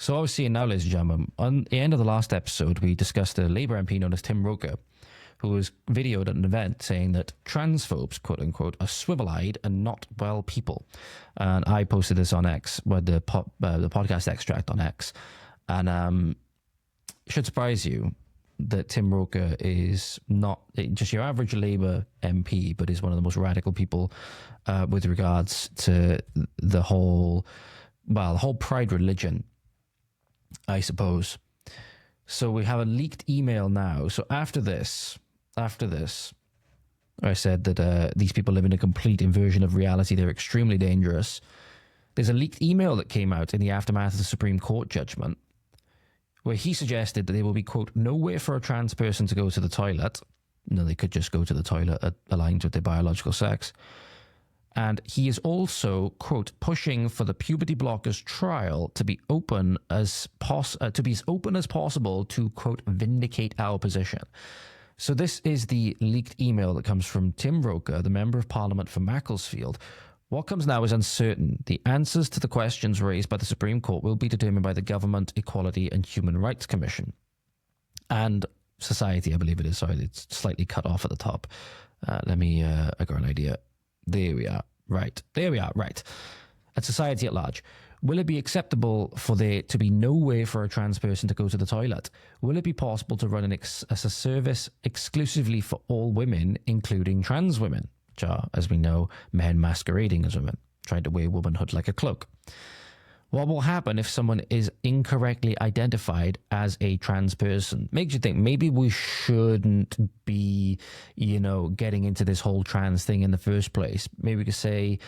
So obviously now, ladies and gentlemen, on the end of the last episode, we discussed a Labour MP known as Tim Roca, who was videoed at an event saying that transphobes, quote unquote, are swivel-eyed and not well people. And I posted this on X, with the podcast extract on X. And it should surprise you that Tim Roca is not just your average Labour MP, but is one of the most radical people with regards to the whole pride religion, I suppose. So we have a leaked email now. So after this, I said that these people live in a complete inversion of reality. They're extremely dangerous. There's a leaked email that came out in the aftermath of the Supreme Court judgment where he suggested that there will be, quote, nowhere for a trans person to go to the toilet. No, they could just go to the toilet aligned with their biological sex. And he is also, quote, pushing for the puberty blockers trial to be open as possible to, quote, vindicate our position. So this is the leaked email that comes from Tim Roca, the Member of Parliament for Macclesfield. What comes now is uncertain. The answers to the questions raised by the Supreme Court will be determined by the Government, Equality and Human Rights Commission. And Society, I believe it is. Sorry, it's slightly cut off at the top. Let me, I got an idea. There we are. Right. There we are. Right. And society at large. Will it be acceptable for there to be no way for a trans person to go to the toilet? Will it be possible to run a service exclusively for all women, including trans women, which are, as we know, men masquerading as women, trying to wear womanhood like a cloak? What will happen if someone is incorrectly identified as a trans person? Makes you think maybe we shouldn't be, getting into this whole trans thing in the first place. Maybe we could say,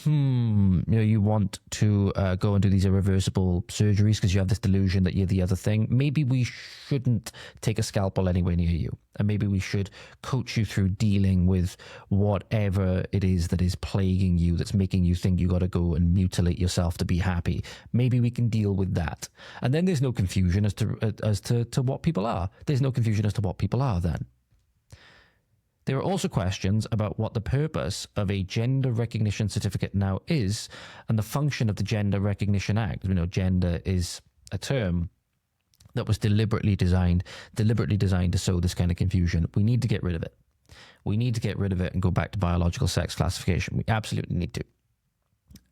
you want to go and do these irreversible surgeries because you have this delusion that you're the other thing. Maybe we shouldn't take a scalpel anywhere near you. And maybe we should coach you through dealing with whatever it is that is plaguing you, that's making you think you got to go and mutilate yourself to be happy. Maybe we can deal with that. And then there's no confusion as to what people are. There's no confusion as to what people are then. There are also questions about what the purpose of a gender recognition certificate now is and the function of the Gender Recognition Act. We know gender is a term that was deliberately designed to sow this kind of confusion. We need to get rid of it. We need to get rid of it and go back to biological sex classification. We absolutely need to.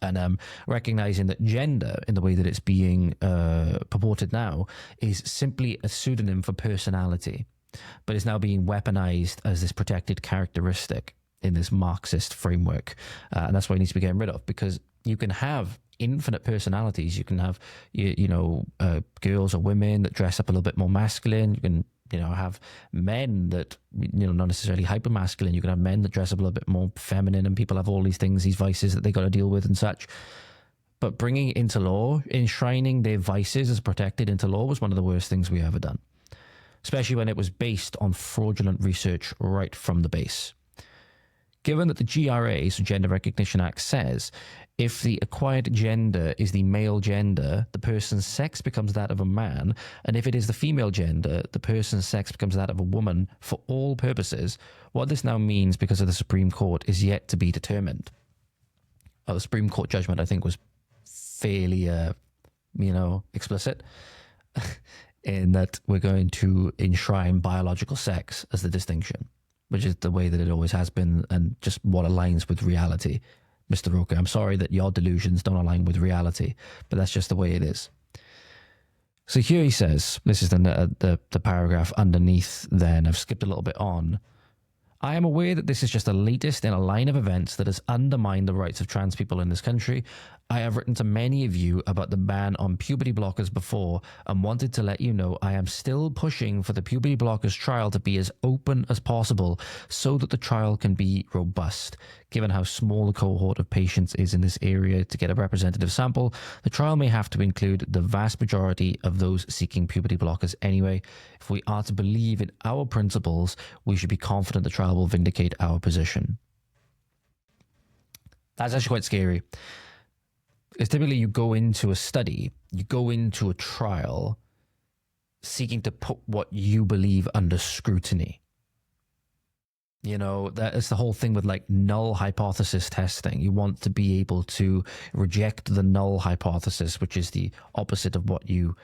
And recognizing that gender, in the way that it's being purported now, is simply a pseudonym for personality, but is now being weaponized as this protected characteristic in this Marxist framework. And that's what it needs to be getting rid of, because you can have infinite personalities. You can have, girls or women that dress up a little bit more masculine. You can, have men that, not necessarily hyper masculine. You can have men that dress up a little bit more feminine, and people have all these things, these vices that they got to deal with and such. But bringing it into law, enshrining their vices as protected into law, was one of the worst things we ever done, especially when it was based on fraudulent research right from the base. Given that the GRA, so Gender Recognition Act, says if the acquired gender is the male gender, the person's sex becomes that of a man, and if it is the female gender, the person's sex becomes that of a woman for all purposes, what this now means because of the Supreme Court is yet to be determined. The Supreme Court judgment, I think, was fairly, explicit in that we're going to enshrine biological sex as the distinction, which is the way that it always has been and just what aligns with reality. Mr. Roca, I'm sorry that your delusions don't align with reality, but that's just the way it is. So here he says, this is the paragraph underneath then, I've skipped a little bit on. I am aware that this is just the latest in a line of events that has undermined the rights of trans people in this country. I have written to many of you about the ban on puberty blockers before and wanted to let you know I am still pushing for the puberty blockers trial to be as open as possible so that the trial can be robust. Given how small the cohort of patients is in this area to get a representative sample, the trial may have to include the vast majority of those seeking puberty blockers anyway. If we are to believe in our principles, we should be confident the trial will vindicate our position. That's actually quite scary. Because typically you go into a study, you go into a trial seeking to put what you believe under scrutiny. You know, that is the whole thing with like null hypothesis testing. You want to be able to reject the null hypothesis, which is the opposite of what you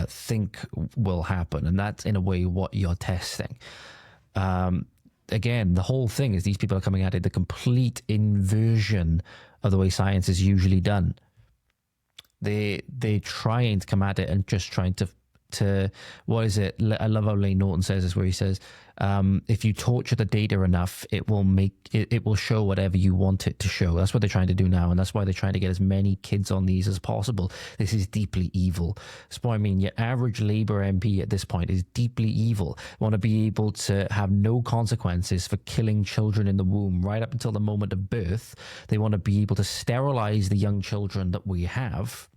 think will happen. And that's in a way what you're testing. Again, the whole thing is these people are coming at it the complete inversion of the way science is usually done. They're trying to come at it and just trying to what is it? I love how Lane Norton says this, where he says, if you torture the data enough, it will show whatever you want it to show. That's what they're trying to do now, and that's why they're trying to get as many kids on these as possible. This is deeply evil. That's what I mean. Your average Labour MP at this point is deeply evil. Want to be able to have no consequences for killing children in the womb right up until the moment of birth. They want to be able to sterilize the young children that we have,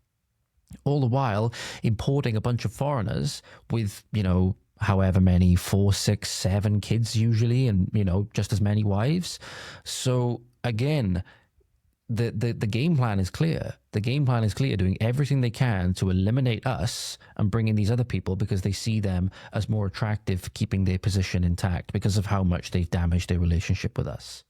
all the while importing a bunch of foreigners with, you know, however many, 4, 6, 7 kids usually, and, you know, just as many wives. So again, the game plan is clear. The game plan is clear, doing everything they can to eliminate us and bring in these other people because they see them as more attractive for keeping their position intact because of how much they've damaged their relationship with us.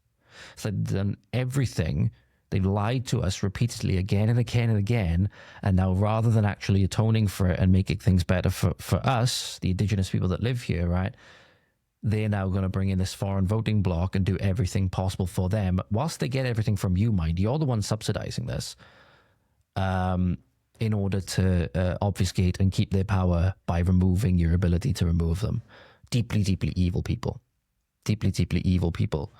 So they've done everything. They've lied to us repeatedly again and again and again. And now, rather than actually atoning for it and making things better for us, the indigenous people that live here, right, they're now going to bring in this foreign voting bloc and do everything possible for them, whilst they get everything from you, mind. You're the one subsidizing this, in order to obfuscate and keep their power by removing your ability to remove them. Deeply, deeply evil people. Deeply, deeply evil people.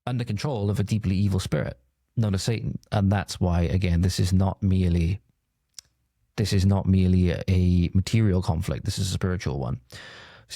Under control of a deeply evil spirit known as Satan. And that's why, again, this is not merely a material conflict. This is a spiritual one.